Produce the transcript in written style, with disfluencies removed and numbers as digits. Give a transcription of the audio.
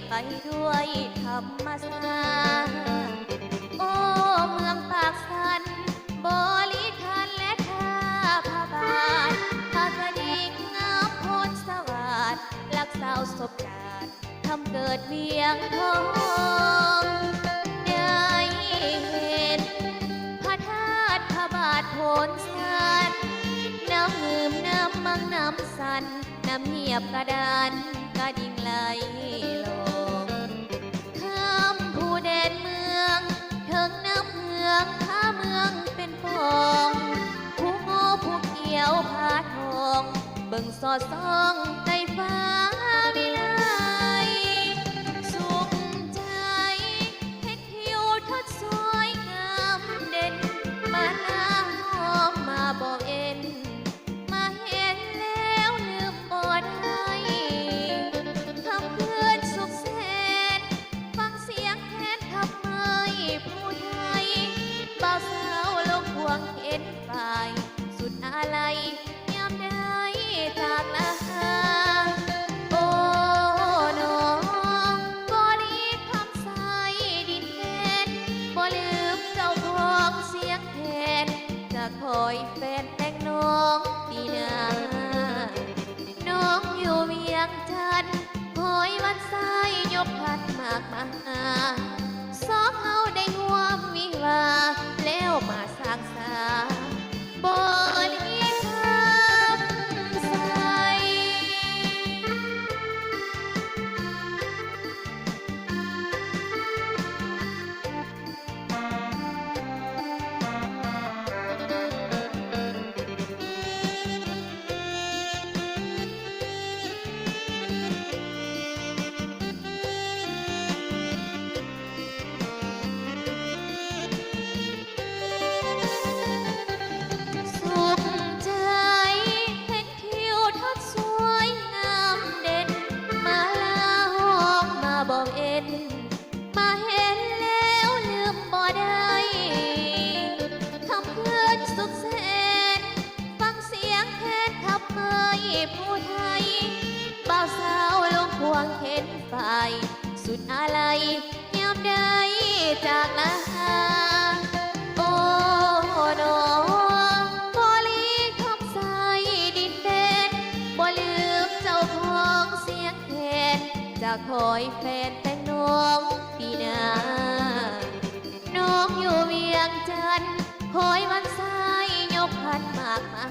ไปด้วยธรรมศาสตร์โอ้เมืองปากสันบริทันและท่าพระบาทพระกระดิ่งงามโพนสวัสดิ์ลักสาวศพจาดทำเกิดเวียงทองได้เห็นพระธาตุพระบาทโพนสันน้ำหืมน้ำมังน้ำสันน้ำเหียบกระดานกระดิ่งไหลลงข้ามผู้แดนเมืองถึงน้ำเมืองข้าเมืองเป็นฟองผู้โง่ผู้เกี่ยวผาทองเบิ่งสอดส่องในฟ้าวิไลสุขใจเห็นทิวทัศน์สวยงามเด่นมาหน้าหอมมาบอกเอ็นมาเห็นแล้วลืมบ่ได้คำเพื่อนสุขแสนฟังเสียงแค้นทำไมผู้ไทยบ่าวสาวลงพวงเห็นฝ่ายสุดอะไรยามได้จากลาโอ้น้องบ่รีคำใสดินแดนบ่ลืมเจ้าของเสียงแทนจะคอยแฟนแต่งน้องปีหน้าน้องอยู่เวียงจันทน์คอยวันสายยกพัดมากมาสองเฮาได้ร่วมวิวาแล้วมาสร้างสรรค์บ่ลีคำใส สุขใจเห็นทิวทัศน์สวยงามเด่นมาลาห้องมาบอกเอ็นมาเห็นแล้วลืมบ่ได้ทำเพื่อนสุขแสนฟังเสียงแค้นทับเมยผู้ไทยบ่าวสาวลงพวงเห็นฝ่ายสุดอะไรยามใดจากลาโอ้น้องบ่ลีคำใสดินแดนบ่ลืมเจ้าของเสียงแคนจะคอยแฟนแต่งน้องปีหน้าน้องอยู่เวียงจันทน์คอยวันสายยกพัดมากมา